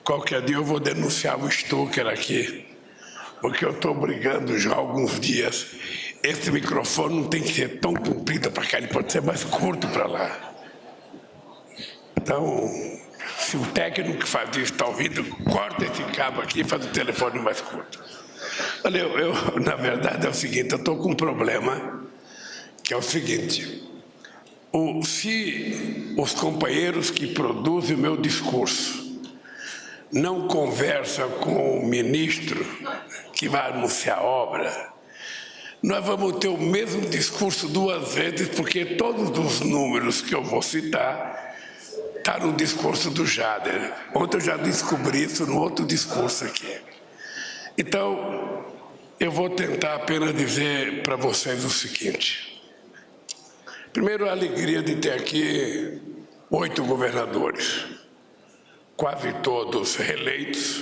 qualquer dia eu vou denunciar o Stucker aqui, porque eu estou brigando já há alguns dias. Esse microfone não tem que ser tão comprido para cá, ele pode ser mais curto para lá. Então, se o técnico que faz isso está ouvindo, corta esse cabo aqui e faz o telefone mais curto. Olha, eu na verdade é o seguinte, eu estou com um problema, que é o seguinte, se os companheiros que produzem o meu discurso não conversam com o ministro que vai anunciar a obra, nós vamos ter o mesmo discurso duas vezes, porque todos os números que eu vou citar estão no discurso do Jader. Ontem eu já descobri isso no outro discurso aqui. Então, eu vou tentar apenas dizer para vocês o seguinte. Primeiro, a alegria de ter aqui 8 governadores, quase todos reeleitos,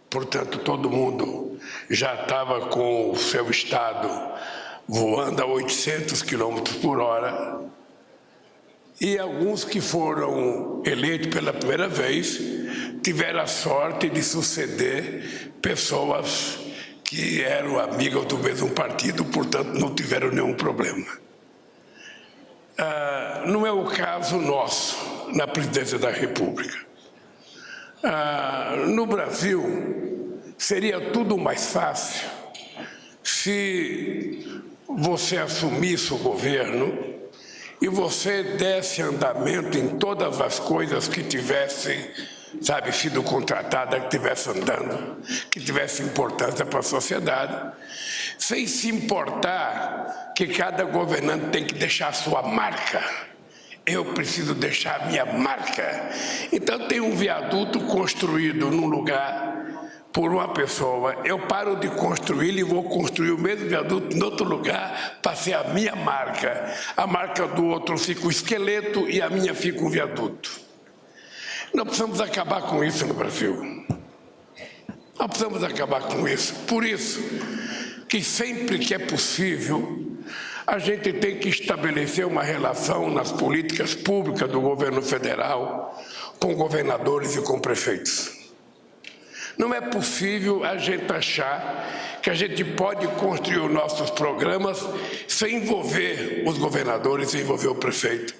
portanto, todo mundo já estava com o seu estado voando a 800 km/h, e alguns que foram eleitos pela primeira vez tiveram a sorte de suceder pessoas que eram amigas do mesmo partido, portanto, não tiveram nenhum problema. Não é o caso nosso na presidência da República. No Brasil, seria tudo mais fácil se você assumisse o governo e você desse andamento em todas as coisas que tivessem, sido contratada, que tivesse andando, que tivesse importância para a sociedade, sem se importar que cada governante tem que deixar a sua marca. Eu preciso deixar a minha marca. Então tem um viaduto construído num lugar por uma pessoa, eu paro de construí-lo e vou construir o mesmo viaduto em outro lugar para ser a minha marca. A marca do outro fica o esqueleto e a minha fica o viaduto. Nós precisamos acabar com isso no Brasil. Nós precisamos acabar com isso. Por isso que sempre que é possível, a gente tem que estabelecer uma relação nas políticas públicas do governo federal com governadores e com prefeitos. Não é possível a gente achar que a gente pode construir os nossos programas sem envolver os governadores, sem envolver o prefeito,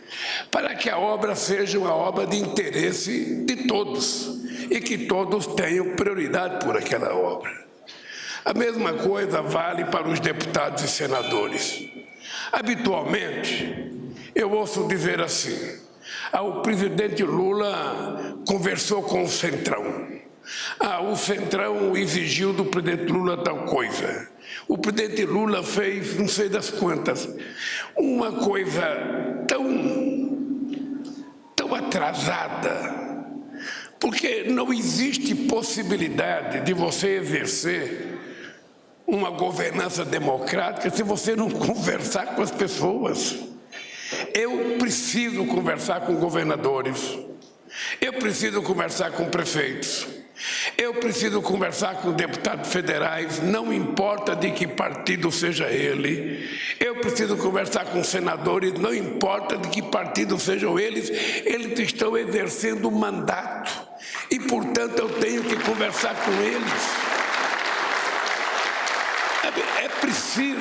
para que a obra seja uma obra de interesse de todos e que todos tenham prioridade por aquela obra. A mesma coisa vale para os deputados e senadores. Habitualmente, eu ouço dizer assim, o presidente Lula conversou com o Centrão. O Centrão exigiu do presidente Lula tal coisa. O presidente Lula fez não sei das quantas. Uma coisa tão atrasada, porque não existe possibilidade de você exercer uma governança democrática se você não conversar com as pessoas. Eu preciso conversar com governadores, eu preciso conversar com prefeitos, eu preciso conversar com deputados federais, não importa de que partido seja ele. Eu preciso conversar com senadores, não importa de que partido sejam eles estão exercendo um mandato e, portanto, eu tenho que conversar com eles. É preciso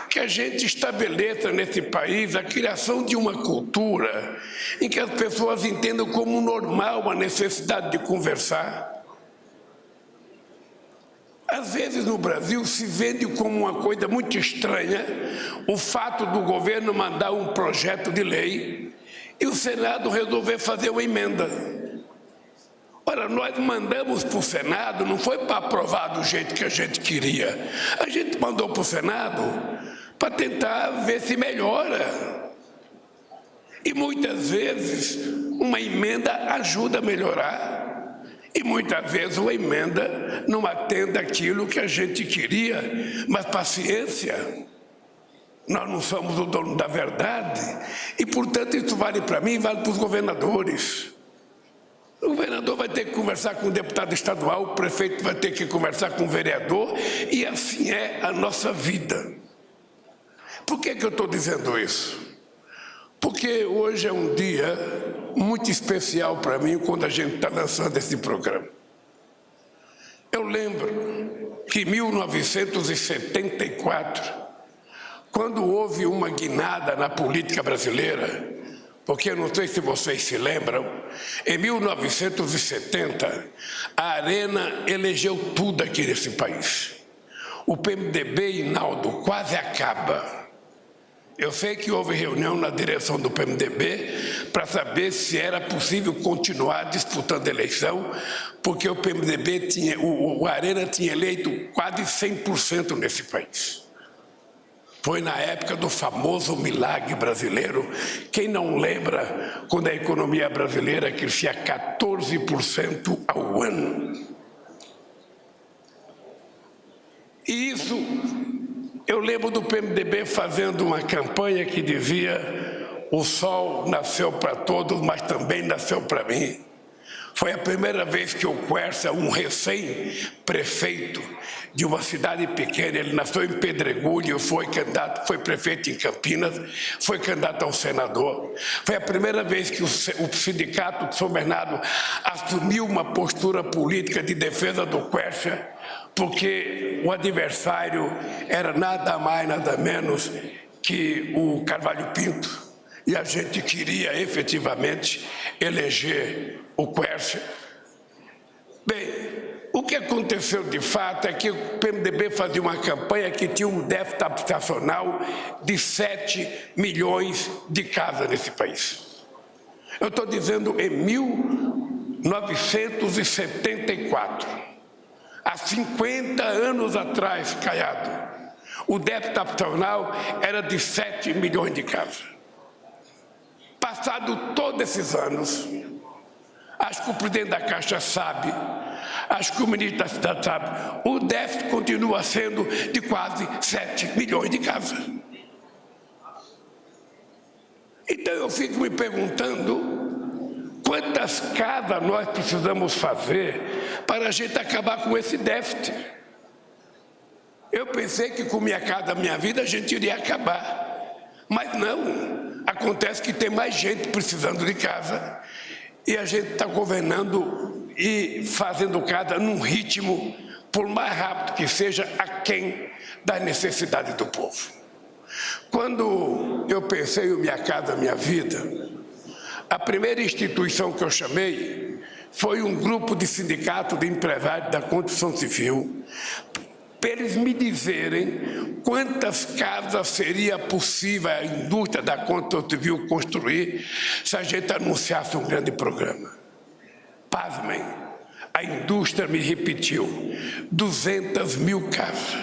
que a gente estabeleça nesse país a criação de uma cultura em que as pessoas entendam como normal a necessidade de conversar. Às vezes no Brasil se vende como uma coisa muito estranha o fato do governo mandar um projeto de lei e o Senado resolver fazer uma emenda. Ora, nós mandamos para o Senado, não foi para aprovar do jeito que a gente queria. A gente mandou para o Senado para tentar ver se melhora. E muitas vezes uma emenda ajuda a melhorar. E muitas vezes uma emenda não atende aquilo que a gente queria. Mas paciência, nós não somos o dono da verdade. E, portanto, isso vale para mim e vale para os governadores. O governador vai ter que conversar com o deputado estadual, o prefeito vai ter que conversar com o vereador, e assim é a nossa vida. Por que eu estou dizendo isso? Porque hoje é um dia muito especial para mim quando a gente está lançando esse programa. Eu lembro que em 1974, quando houve uma guinada na política brasileira, porque eu não sei se vocês se lembram, em 1970, a Arena elegeu tudo aqui nesse país. O PMDB, Hinaldo, quase acaba. Eu sei que houve reunião na direção do PMDB para saber se era possível continuar disputando a eleição, porque o PMDB tinha, o Arena tinha eleito quase 100% nesse país. Foi na época do famoso milagre brasileiro. Quem não lembra quando a economia brasileira crescia 14% ao ano? E isso, eu lembro do PMDB fazendo uma campanha que dizia: o sol nasceu para todos, mas também nasceu para mim. Foi a primeira vez que o Quércia, um recém-prefeito de uma cidade pequena, ele nasceu em Pedregulho, foi prefeito em Campinas, foi candidato ao senador. Foi a primeira vez que o sindicato de São Bernardo assumiu uma postura política de defesa do Quércia, porque o adversário era nada mais, nada menos que o Carvalho Pinto. E a gente queria efetivamente eleger o Quércia. Bem, o que aconteceu de fato é que o PMDB fazia uma campanha que tinha um déficit habitacional de 7 milhões de casas nesse país. Eu estou dizendo em 1974, há 50 anos atrás, Caiado, o déficit habitacional era de 7 milhões de casas. Passado todos esses anos, acho que o presidente da Caixa sabe, acho que o ministro da Cidade sabe, o déficit continua sendo de quase 7 milhões de casas. Então eu fico me perguntando quantas casas nós precisamos fazer para a gente acabar com esse déficit. Eu pensei que com Minha Casa Minha Vida a gente iria acabar, mas não. Acontece que tem mais gente precisando de casa e a gente está governando e fazendo casa num ritmo, por mais rápido que seja, aquém das necessidades do povo. Quando eu pensei em Minha Casa Minha Vida, a primeira instituição que eu chamei foi um grupo de sindicato de empresários da construção civil, para eles me dizerem quantas casas seria possível a indústria da construção civil construir se a gente anunciasse um grande programa. Pasmem, a indústria me repetiu, 200 mil casas.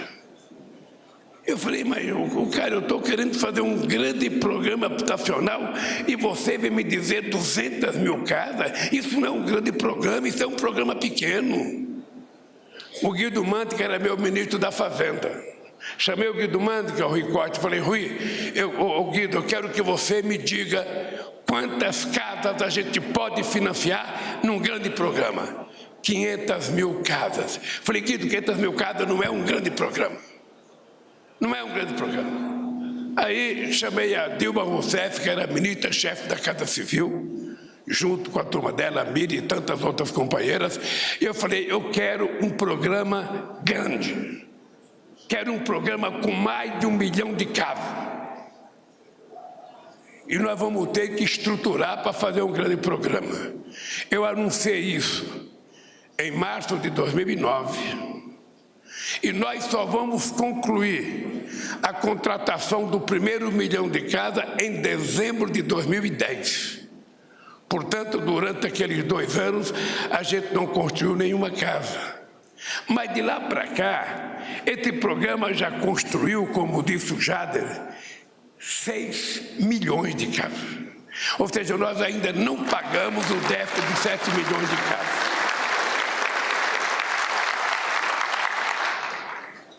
Eu falei, mas eu estou querendo fazer um grande programa habitacional e você vem me dizer 200 mil casas? Isso não é um grande programa, isso é um programa pequeno. O Guido Mantega era meu ministro da Fazenda. Chamei o Guido Mantega, o Rui Costa, falei, Rui, Guido, eu quero que você me diga quantas casas a gente pode financiar num grande programa. 500 mil casas. Falei, Guido, 500 mil casas não é um grande programa. Não é um grande programa. Aí chamei a Dilma Rousseff, que era ministra-chefe da Casa Civil, junto com a turma dela, a Miri e tantas outras companheiras, e eu falei, eu quero um programa grande, quero um programa com mais de 1 milhão de casas. E nós vamos ter que estruturar para fazer um grande programa. Eu anunciei isso em março de 2009, e nós só vamos concluir a contratação do primeiro 1 milhão de casas em dezembro de 2010. Portanto, durante aqueles 2 anos, a gente não construiu nenhuma casa. Mas de lá para cá, esse programa já construiu, como disse o Jader, 6 milhões de casas. Ou seja, nós ainda não pagamos o déficit de 7 milhões de casas.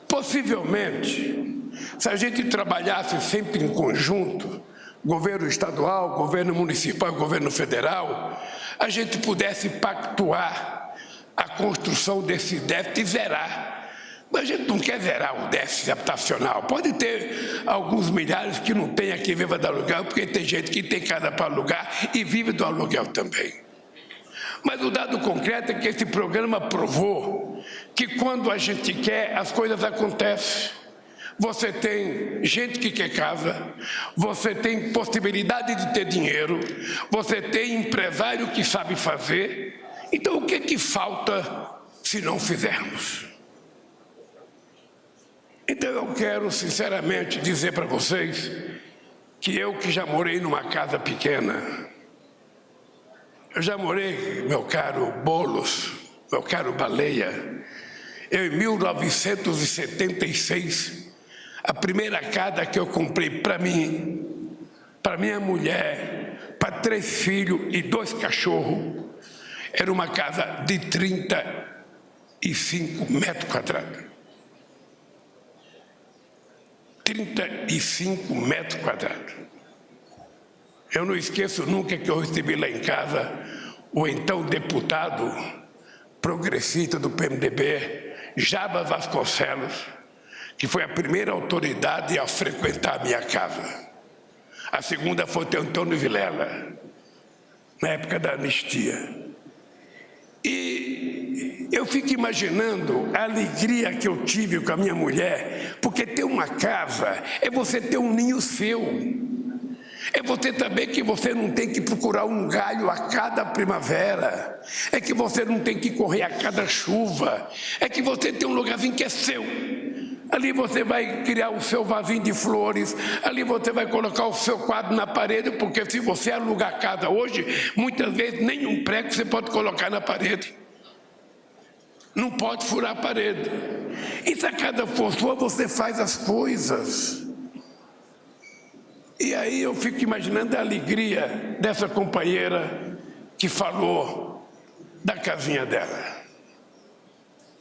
Possivelmente, se a gente trabalhasse sempre em conjunto, governo estadual, governo municipal, governo federal, a gente pudesse pactuar a construção desse déficit e zerar. Mas a gente não quer zerar o déficit habitacional. Pode ter alguns milhares que não tem aqui viva do aluguel, porque tem gente que tem casa para alugar e vive do aluguel também. Mas o dado concreto é que esse programa provou que quando a gente quer, as coisas acontecem. Você tem gente que quer casa, você tem possibilidade de ter dinheiro, você tem empresário que sabe fazer. Então o que falta se não fizermos? Então eu quero sinceramente dizer para vocês que eu que já morei numa casa pequena, eu já morei, meu caro Boulos, meu caro Baleia, eu em 1976, a primeira casa que eu comprei para mim, para minha mulher, para 3 filhos e 2 cachorros, era uma casa de 35 metros quadrados. 35 metros quadrados. Eu não esqueço nunca que eu recebi lá em casa o então deputado progressista do PMDB, Jabas Vasconcelos, que foi a primeira autoridade a frequentar a minha casa. A segunda foi o Antônio Vilela, na época da anistia. E eu fico imaginando a alegria que eu tive com a minha mulher, porque ter uma casa é você ter um ninho seu. É você saber que você não tem que procurar um galho a cada primavera. É que você não tem que correr a cada chuva. É que você tem um lugarzinho que é seu. Ali você vai criar o seu vasinho de flores, ali você vai colocar o seu quadro na parede, porque se você alugar a casa hoje, muitas vezes nenhum prego você pode colocar na parede. Não pode furar a parede. E se a casa for sua, você faz as coisas. E aí eu fico imaginando a alegria dessa companheira que falou da casinha dela.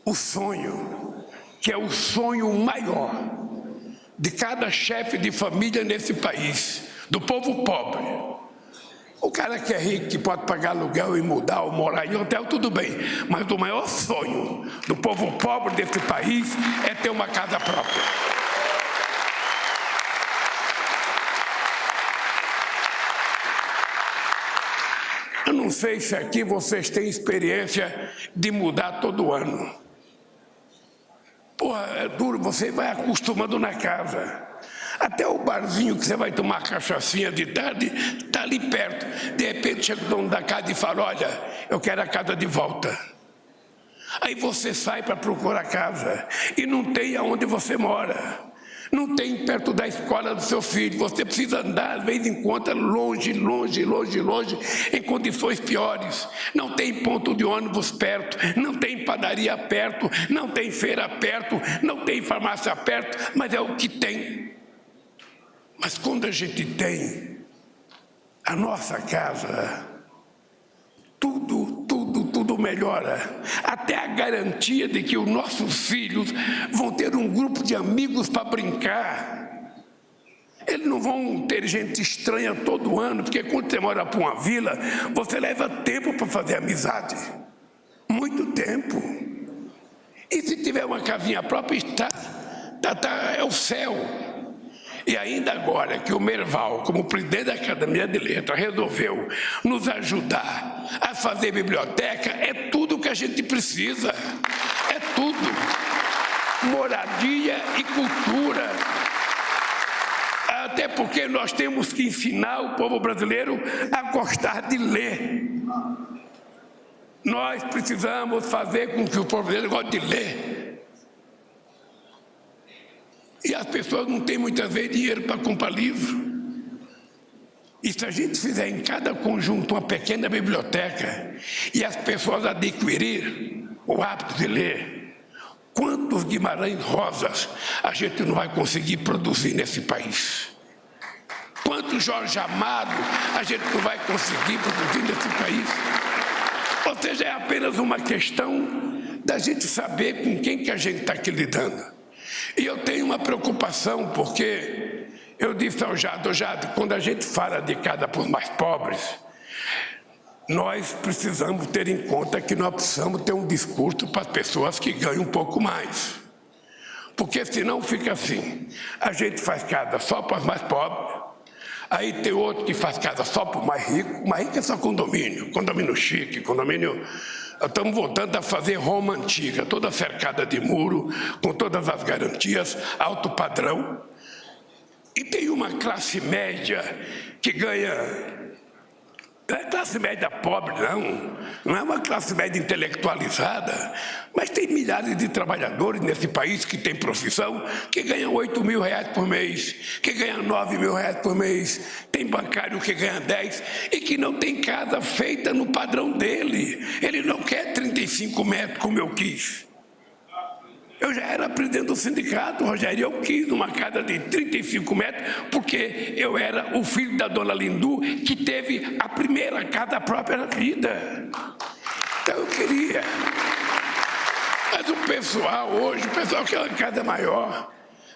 O sonho, que é o sonho maior de cada chefe de família nesse país, do povo pobre. O cara que é rico, que pode pagar aluguel e mudar ou morar em hotel, tudo bem. Mas o maior sonho do povo pobre desse país é ter uma casa própria. Eu não sei se aqui vocês têm experiência de mudar todo ano. Porra, é duro, você vai acostumando na casa. Até o barzinho que você vai tomar cachaçinha de tarde, está ali perto. De repente chega o dono da casa e fala, olha, eu quero a casa de volta. Aí você sai para procurar casa e não tem aonde você mora. Não tem perto da escola do seu filho. Você precisa andar, às vezes, em conta longe, em condições piores. Não tem ponto de ônibus perto, não tem padaria perto, não tem feira perto, não tem farmácia perto, mas é o que tem. Mas quando a gente tem a nossa casa, tudo melhora. Até a garantia de que os nossos filhos vão ter um grupo de amigos para brincar. Eles não vão ter gente estranha todo ano, porque quando você mora para uma vila, você leva tempo para fazer amizade. Muito tempo. E se tiver uma casinha própria, é o céu. E ainda agora que o Merval, como presidente da Academia de Letras, resolveu nos ajudar a fazer biblioteca, é tudo que a gente precisa. É tudo. Moradia e cultura. Até porque nós temos que ensinar o povo brasileiro a gostar de ler. Nós precisamos fazer com que o povo brasileiro goste de ler. E as pessoas não têm muitas vezes dinheiro para comprar livro. E se a gente fizer em cada conjunto uma pequena biblioteca e as pessoas adquirirem o hábito de ler, quantos Guimarães Rosas a gente não vai conseguir produzir nesse país? Quantos Jorge Amado a gente não vai conseguir produzir nesse país? Ou seja, é apenas uma questão da gente saber com quem que a gente está aqui lidando. E eu tenho uma preocupação, porque eu disse ao Jado, quando a gente fala de casa para os mais pobres, nós precisamos ter em conta que nós precisamos ter um discurso para as pessoas que ganham um pouco mais. Porque senão fica assim, a gente faz casa só para os mais pobres, aí tem outro que faz casa só para o mais rico é só condomínio chique, condomínio... Estamos voltando a fazer Roma antiga, toda cercada de muro, com todas as garantias, alto padrão. E tem uma classe média que ganha... Não é classe média pobre, não é uma classe média intelectualizada, mas tem milhares de trabalhadores nesse país que têm profissão, que ganham 8 mil reais por mês, que ganham 9 mil reais por mês, tem bancário que ganha 10 e que não tem casa feita no padrão dele. Ele não quer 35 metros como eu quis. Eu já era presidente do sindicato, Rogério, eu quis numa casa de 35 metros, porque eu era o filho da dona Lindu, que teve a primeira casa própria na vida. Então eu queria. Mas o pessoal hoje, quer uma casa maior,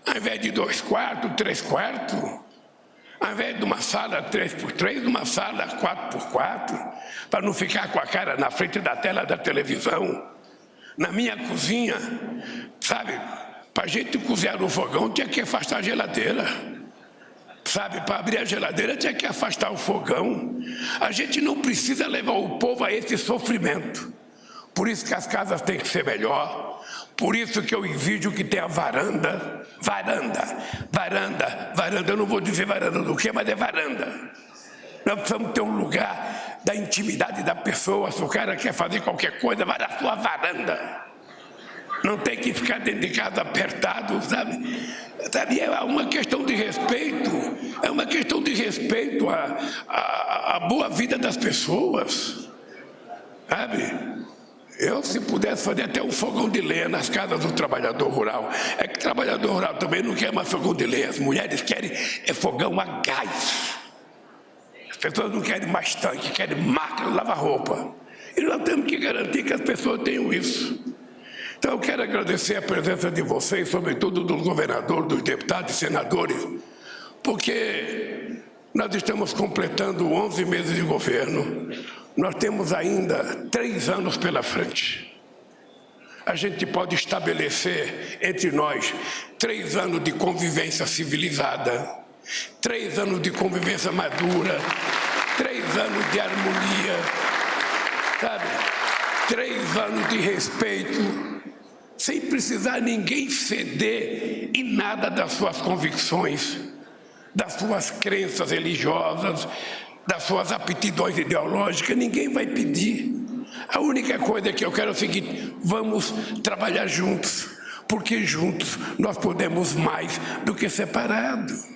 ao invés de 2 quartos, 3 quartos, ao invés de uma sala 3x3, uma sala 4x4, para não ficar com a cara na frente da tela da televisão. Na minha cozinha, sabe, para a gente cozinhar no fogão tinha que afastar a geladeira. Sabe, para abrir a geladeira tinha que afastar o fogão. A gente não precisa levar o povo a esse sofrimento. Por isso que as casas têm que ser melhor. Por isso que eu exijo que tenha varanda. Eu não vou dizer varanda do quê, mas é varanda. Nós precisamos ter um lugar da intimidade da pessoa. Se o cara quer fazer qualquer coisa, vai na sua varanda. Não tem que ficar dentro de casa apertado, sabe? É uma questão de respeito. É uma questão de respeito à boa vida das pessoas, sabe? Eu, se pudesse fazer até um fogão de lenha nas casas do trabalhador rural. É que o trabalhador rural também não quer mais fogão de lenha. As mulheres querem fogão a gás. As pessoas não querem mais tanque, querem máquina de lavar roupa. E nós temos que garantir que as pessoas tenham isso. Então eu quero agradecer a presença de vocês, sobretudo do governador, dos deputados e senadores, porque nós estamos completando 11 meses de governo. Nós temos ainda 3 anos pela frente. A gente pode estabelecer entre nós 3 anos de convivência civilizada, 3 anos de convivência madura, 3 anos de harmonia, sabe? 3 anos de respeito, sem precisar ninguém ceder em nada das suas convicções, das suas crenças religiosas, das suas aptidões ideológicas. Ninguém vai pedir. A única coisa que eu quero é o seguinte: vamos trabalhar juntos, porque juntos nós podemos mais do que separados.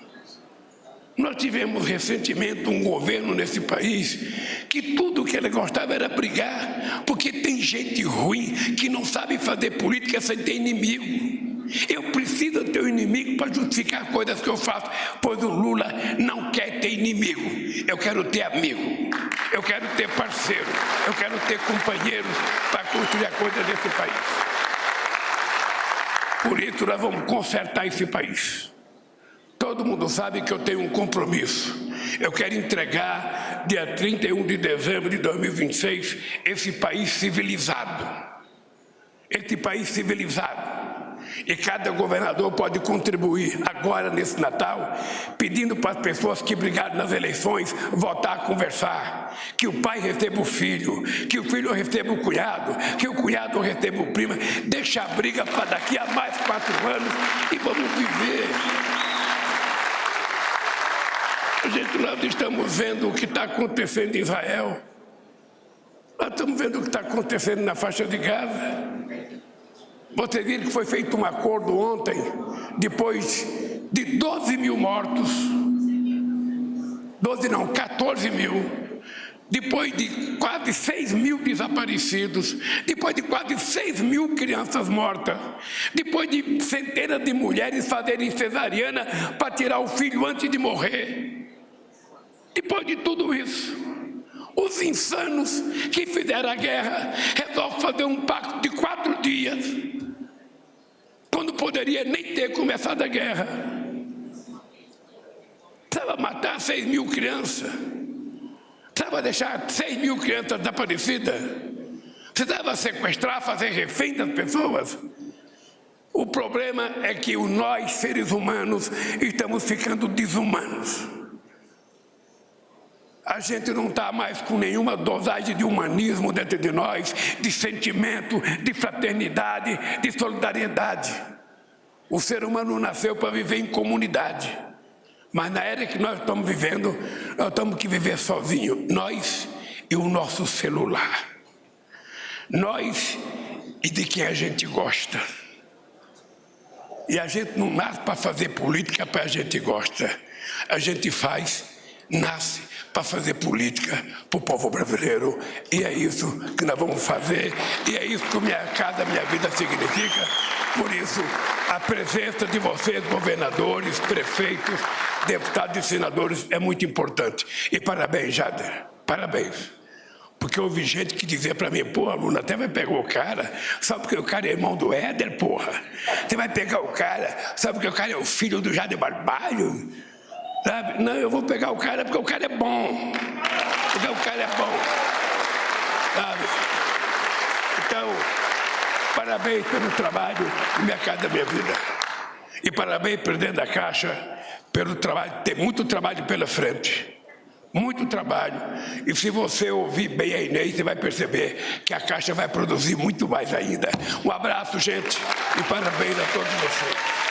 Nós tivemos recentemente um governo nesse país que tudo que ele gostava era brigar, porque tem gente ruim que não sabe fazer política sem ter inimigo. Eu preciso ter um inimigo para justificar coisas que eu faço, pois o Lula não quer ter inimigo. Eu quero ter amigo, eu quero ter parceiro, eu quero ter companheiros para construir a coisa desse país. Por isso nós vamos consertar esse país. Todo mundo sabe que eu tenho um compromisso. Eu quero entregar, dia 31 de dezembro de 2026, esse país civilizado. Esse país civilizado. E cada governador pode contribuir agora, nesse Natal, pedindo para as pessoas que brigaram nas eleições votar, conversar. Que o pai receba o filho, que o filho receba o cunhado, que o cunhado receba o primo. Deixa a briga para daqui a mais 4 anos e vamos viver. Gente, nós estamos vendo o que está acontecendo em Israel. Nós estamos vendo o que está acontecendo na faixa de Gaza. Vocês viram que foi feito um acordo ontem, depois de 12 mil mortos, 14 mil, depois de quase 6 mil desaparecidos, depois de quase 6 mil crianças mortas, depois de centenas de mulheres fazerem cesariana para tirar o filho antes de morrer. Depois de tudo isso, os insanos que fizeram a guerra resolvem fazer um pacto de 4 dias, quando poderia nem ter começado a guerra. Precisava matar 6 mil crianças, precisava deixar 6 mil crianças desaparecidas, precisava sequestrar, fazer refém das pessoas. O problema é que nós, seres humanos, estamos ficando desumanos. A gente não está mais com nenhuma dosagem de humanismo dentro de nós, de sentimento, de fraternidade, de solidariedade. O ser humano nasceu para viver em comunidade. Mas na era que nós estamos vivendo, nós temos que viver sozinhos. Nós e o nosso celular. Nós e de quem a gente gosta. E a gente não nasce para fazer política para a gente gosta. A gente nasce para fazer política para o povo brasileiro. E é isso que nós vamos fazer. E é isso que minha casa, minha vida significa. Por isso, a presença de vocês, governadores, prefeitos, deputados e senadores, é muito importante. E parabéns, Jader. Parabéns. Porque houve gente que dizia para mim, porra, Lula, até vai pegar o cara, só porque o cara é irmão do Éder, porra. Você vai pegar o cara, só porque o cara é o filho do Jader Barbalho. Sabe? Não, eu vou pegar o cara porque o cara é bom. Porque o cara é bom. Sabe? Então, parabéns pelo trabalho Minha Casa Minha Vida. E parabéns, presidente da Caixa, pelo trabalho. Tem muito trabalho pela frente. Muito trabalho. E se você ouvir bem a Inês, você vai perceber que a Caixa vai produzir muito mais ainda. Um abraço, gente, e parabéns a todos vocês.